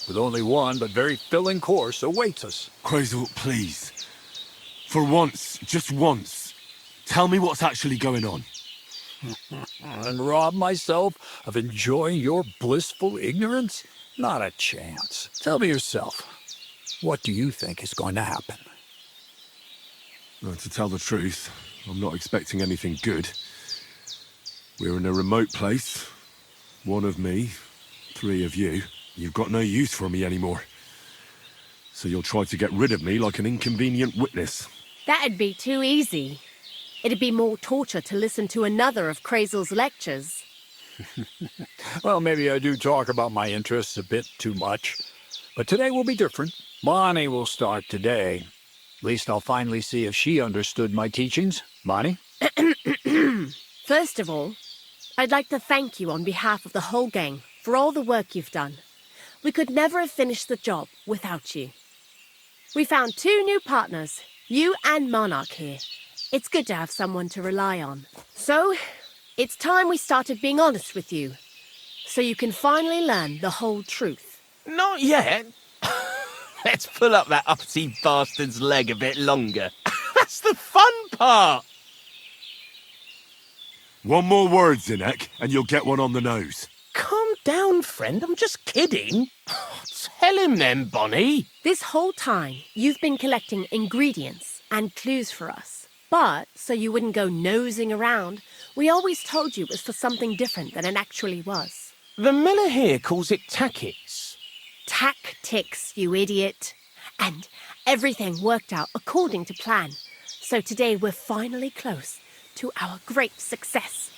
with only one but very filling course awaits us. Crazel, please. For once, just once, tell me what's actually going on. And rob myself of enjoying your blissful ignorance? Not a chance. Tell me yourself, what do you think is going to happen? Well, to tell the truth, I'm not expecting anything good. We're in a remote place. One of me, 3 of you. You've got no use for me anymore. So you'll try to get rid of me like an inconvenient witness. That'd be too easy. It'd be more torture to listen to another of Crazel's lectures. Well, maybe I do talk about my interests a bit too much. But today will be different. Bonnie will start today. At least I'll finally see if she understood my teachings. Bonnie? First of all, I'd like to thank you on behalf of the whole gang for all the work you've done. We could never have finished the job without you. We found 2 new partners, you and Monarch here. It's good to have someone to rely on. So, it's time we started being honest with you, so you can finally learn the whole truth. Not yet. Let's pull up that uppity bastard's leg a bit longer. That's the fun part. One more word, Zinek, and you'll get one on the nose. Calm down, friend. I'm just kidding. Tell him then, Bonnie. This whole time, you've been collecting ingredients and clues for us. But, so you wouldn't go nosing around, we always told you it was for something different than it actually was. The miller here calls it tactics. Tactics, you idiot. And everything worked out according to plan. So today we're finally close to our great success.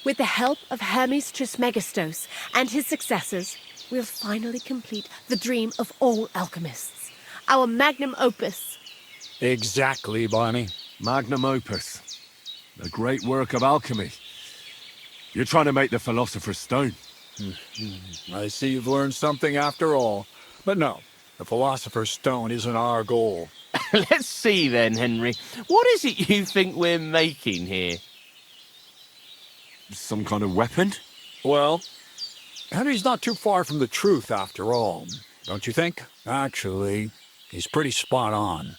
With the help of Hermes Trismegistos and his successors, we'll finally complete the dream of all alchemists. Our magnum opus. Exactly, Bonnie. Magnum opus. The great work of alchemy. You're trying to make the Philosopher's Stone. I see you've learned something after all. But no, the Philosopher's Stone isn't our goal. Let's see then, Henry. What is it you think we're making here? Some kind of weapon? Well, Henry's not too far from the truth after all, don't you think? Actually, he's pretty spot on.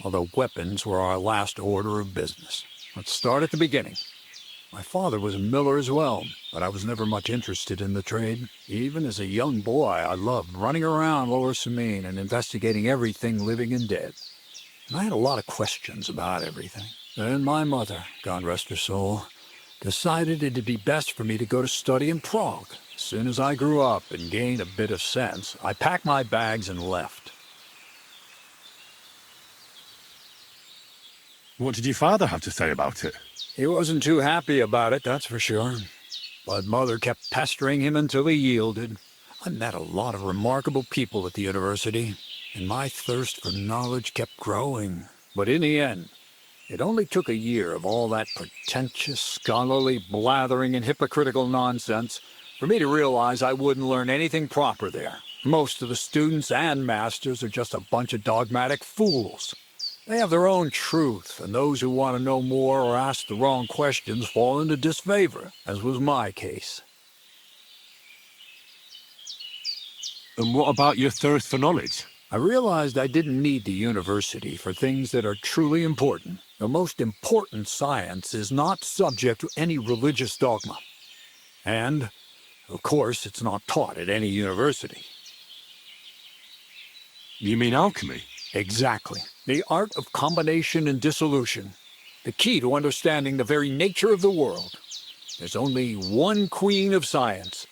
Although weapons were our last order of business. Let's start at the beginning. My father was a miller as well, but I was never much interested in the trade. Even as a young boy, I loved running around Lower Samine and investigating everything living and dead. And I had a lot of questions about everything. Then my mother, God rest her soul, decided it'd be best for me to go to study in Prague. As soon as I grew up and gained a bit of sense, I packed my bags and left. What did your father have to say about it? He wasn't too happy about it, that's for sure. But Mother kept pestering him until he yielded. I met a lot of remarkable people at the university, and my thirst for knowledge kept growing. But in the end, it only took a year of all that pretentious, scholarly blathering and hypocritical nonsense for me to realize I wouldn't learn anything proper there. Most of the students and masters are just a bunch of dogmatic fools. They have their own truth, and those who want to know more or ask the wrong questions fall into disfavor, as was my case. And what about your thirst for knowledge? I realized I didn't need the university for things that are truly important. The most important science is not subject to any religious dogma. And, of course, it's not taught at any university. You mean alchemy? Exactly. The art of combination and dissolution. The key to understanding the very nature of the world. There's only one queen of science.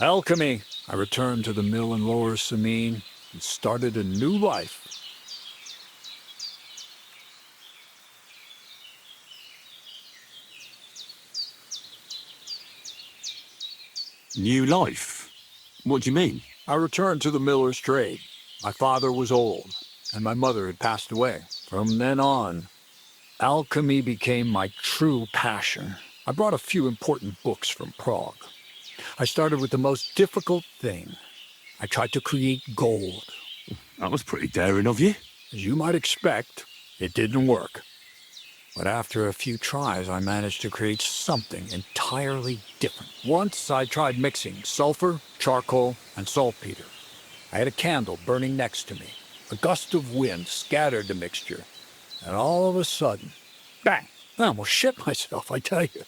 Alchemy. I returned to the mill in Lower Samine and started a new life. New life? What do you mean? I returned to the miller's trade. My father was old, and my mother had passed away. From then on, alchemy became my true passion. I brought a few important books from Prague. I started with the most difficult thing. I tried to create gold. That was pretty daring of you. As you might expect, it didn't work. But after a few tries, I managed to create something entirely different. Once I tried mixing sulfur, charcoal, and saltpeter. I had a candle burning next to me. A gust of wind scattered the mixture, and all of a sudden, bang! I almost shit myself, I tell you.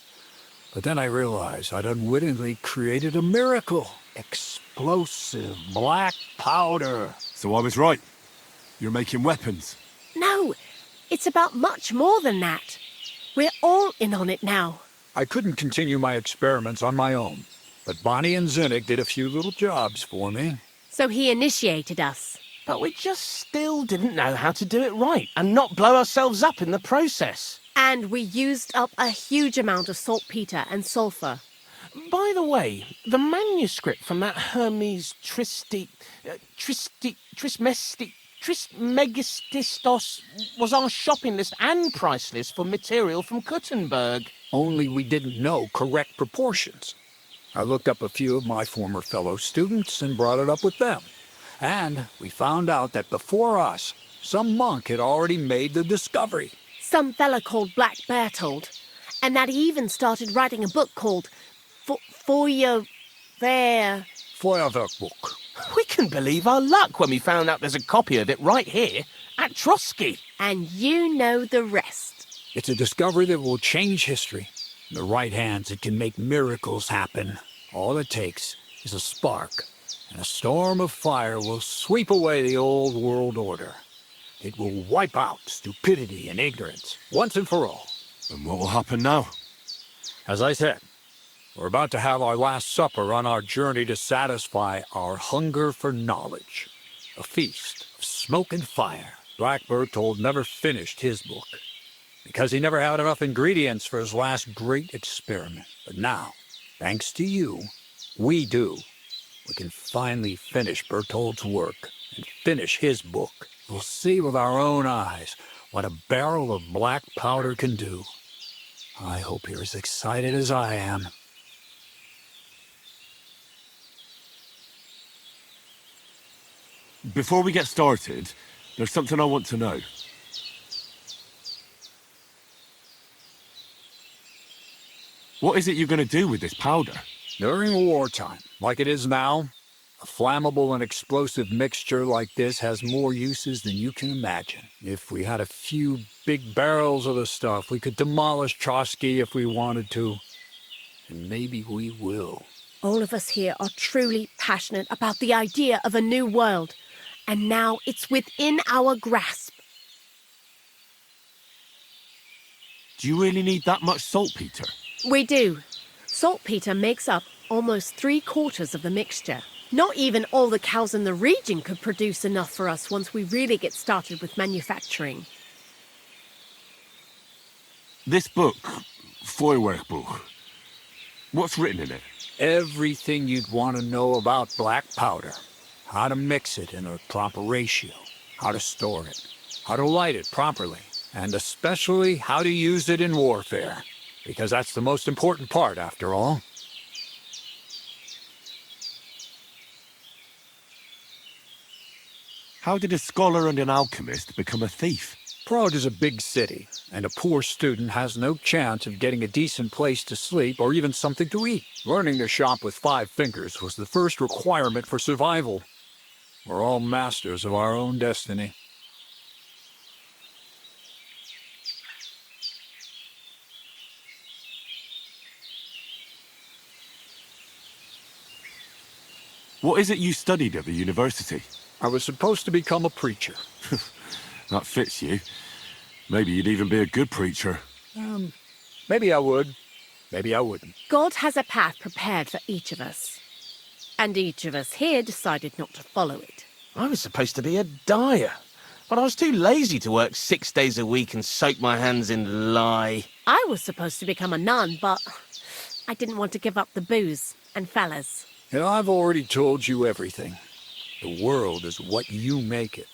But then I realized I'd unwittingly created a miracle. Explosive black powder. So I was right. You're making weapons. No, it's about much more than that. We're all in on it now. I couldn't continue my experiments on my own, but Bonnie and Zinnik did a few little jobs for me. So he initiated us. But we just still didn't know how to do it right and not blow ourselves up in the process. And we used up a huge amount of saltpeter and sulfur. By the way, the manuscript from that Hermes Trismegistos was our shopping list and price list for material from Kuttenberg. Only we didn't know correct proportions. I looked up a few of my former fellow students and brought it up with them. And we found out that before us, some monk had already made the discovery. Some fella called Black Bertold. And that he even started writing a book called Feuerwehr. Feuerwerkbuch. We couldn't believe our luck when we found out there's a copy of it right here at Trotsky. And you know the rest. It's a discovery that will change history. In the right hands, it can make miracles happen. All it takes is a spark, and a storm of fire will sweep away the old world order. It will wipe out stupidity and ignorance, once and for all. And what will happen now? As I said, we're about to have our last supper on our journey to satisfy our hunger for knowledge. A feast of smoke and fire. Black Bertold never finished his book, because he never had enough ingredients for his last great experiment. But now, thanks to you, we do. We can finally finish Bertold's work and finish his book. We'll see with our own eyes what a barrel of black powder can do. I hope you're as excited as I am. Before we get started, there's something I want to know. What is it you're going to do with this powder? During wartime, like it is now, a flammable and explosive mixture like this has more uses than you can imagine. If we had a few big barrels of the stuff, we could demolish Trotsky if we wanted to. And maybe we will. All of us here are truly passionate about the idea of a new world. And now it's within our grasp. Do you really need that much saltpeter? We do. Saltpeter makes up almost 3/4 of the mixture. Not even all the cows in the region could produce enough for us once we really get started with manufacturing. This book, Feuerwerkbuch, what's written in it? Everything you'd want to know about black powder. How to mix it in a proper ratio. How to store it. How to light it properly. And especially how to use it in warfare. Because that's the most important part, after all. How did a scholar and an alchemist become a thief? Prague is a big city, and a poor student has no chance of getting a decent place to sleep or even something to eat. Learning to shop with 5 fingers was the first requirement for survival. We're all masters of our own destiny. What is it you studied at the university? I was supposed to become a preacher. That fits you. Maybe you'd even be a good preacher. Maybe I would. Maybe I wouldn't. God has a path prepared for each of us. And each of us here decided not to follow it. I was supposed to be a dyer, but I was too lazy to work 6 days a week and soak my hands in lye. I was supposed to become a nun, but I didn't want to give up the booze and fellas. And I've already told you everything. The world is what you make it.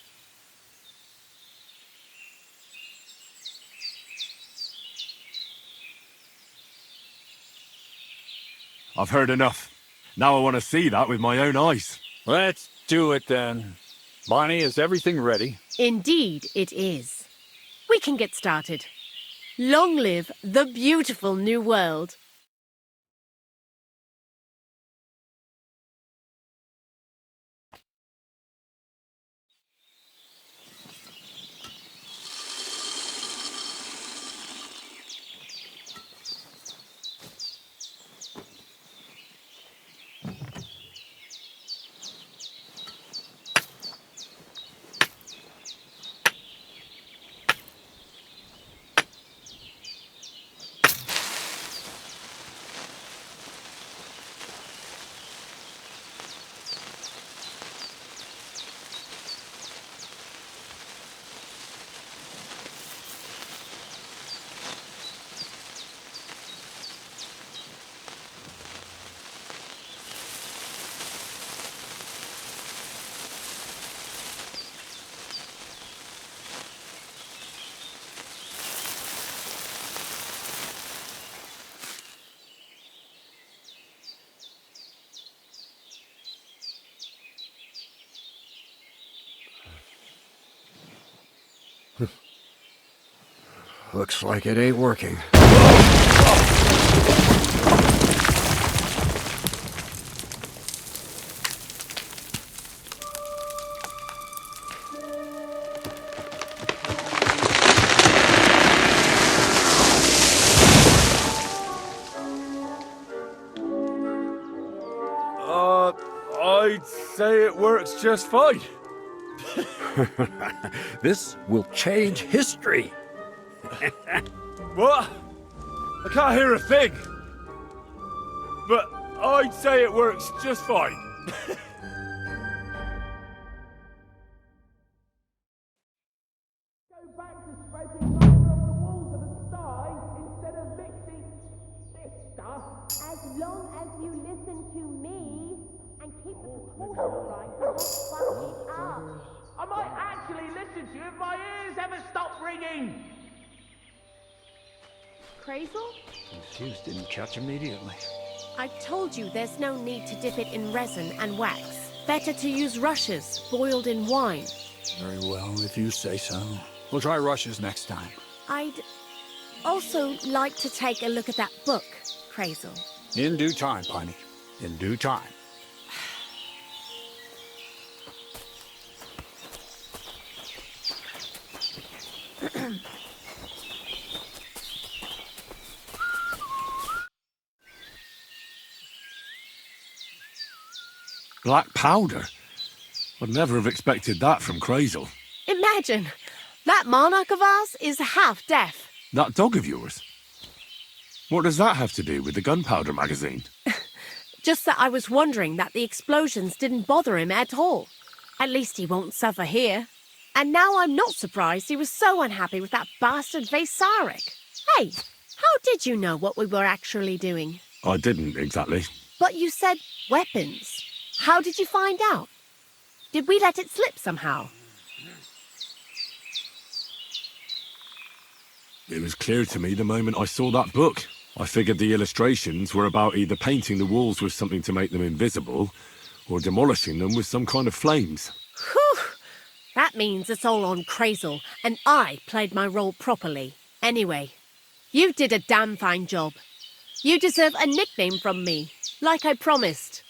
I've heard enough. Now I want to see that with my own eyes. Let's do it then. Bonnie, is everything ready? Indeed, it is. We can get started. Long live the beautiful new world. Looks like it ain't working. I'd say it works just fine. This will change history. What? I can't hear a thing. But I'd say it works just fine. Go back to scraping rubber off the walls of the sky instead of mixing this stuff. As long as you listen to me and keep the proportion right, you won't fuck it up. I might actually listen to you if my ears ever stop ringing. Crazel? The fuse didn't catch immediately. I told you there's no need to dip it in resin and wax. Better to use rushes boiled in wine. Very well, if you say so. We'll try rushes next time. I'd also like to take a look at that book, Crazel. In due time, Piney. In due time. Black powder? I'd never have expected that from Crazel. Imagine, that monarch of ours is half deaf. That dog of yours? What does that have to do with the gunpowder magazine? Just that I was wondering that the explosions didn't bother him at all. At least he won't suffer here. And now I'm not surprised he was so unhappy with that bastard Vasarik. Hey, how did you know what we were actually doing? I didn't exactly. But you said weapons. How did you find out? Did we let it slip somehow? It was clear to me the moment I saw that book. I figured the illustrations were about either painting the walls with something to make them invisible, or demolishing them with some kind of flames. Whew! That means it's all on Crazel, and I played my role properly. Anyway, you did a damn fine job. You deserve a nickname from me, like I promised.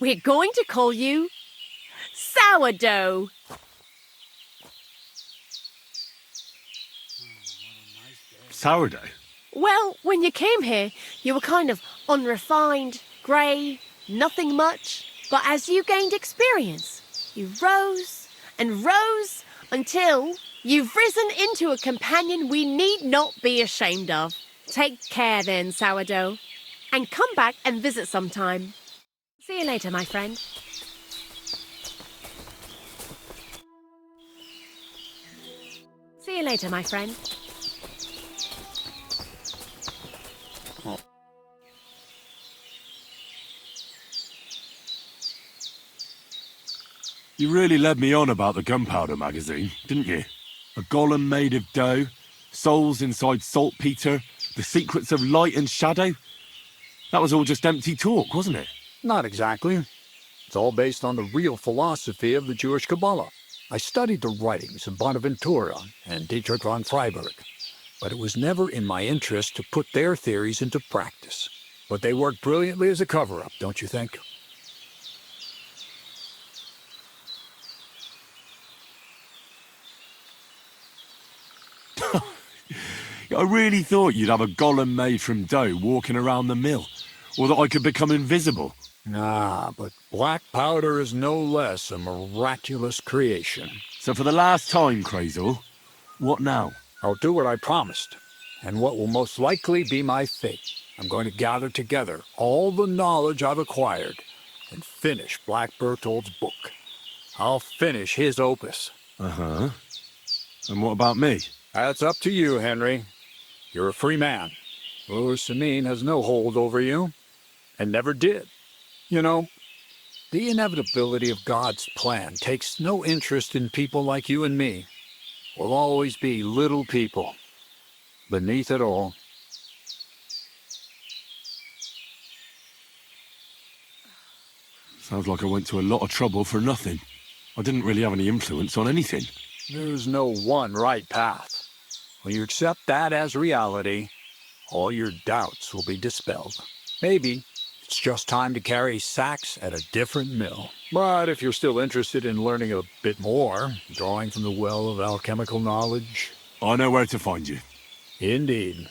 We're going to call you Sourdough. Sourdough? Well, when you came here, you were kind of unrefined, grey, nothing much. But as you gained experience, you rose and rose until you've risen into a companion we need not be ashamed of. Take care then, Sourdough, and come back and visit sometime. See you later, my friend. See you later, my friend. You really led me on about the gunpowder magazine, didn't you? A golem made of dough, souls inside saltpeter, the secrets of light and shadow. That was all just empty talk, wasn't it? Not exactly. It's all based on the real philosophy of the Jewish Kabbalah. I studied the writings of Bonaventura and Dietrich von Freiberg, but it was never in my interest to put their theories into practice. But they worked brilliantly as a cover-up, don't you think? I really thought you'd have a golem made from dough walking around the mill, or that I could become invisible. Ah, but black powder is no less a miraculous creation. So for the last time, Crazel, what now? I'll do what I promised, and what will most likely be my fate. I'm going to gather together all the knowledge I've acquired and finish Black Berthold's book. I'll finish his opus. Uh-huh. And what about me? That's up to you, Henry. You're a free man. Ursamine has no hold over you, and never did. You know, the inevitability of God's plan takes no interest in people like you and me. We'll always be little people, beneath it all. Sounds like I went to a lot of trouble for nothing. I didn't really have any influence on anything. There's no one right path. When you accept that as reality, all your doubts will be dispelled. Maybe it's just time to carry sacks at a different mill. But if you're still interested in learning a bit more, drawing from the well of alchemical knowledge, I know where to find you. indeed.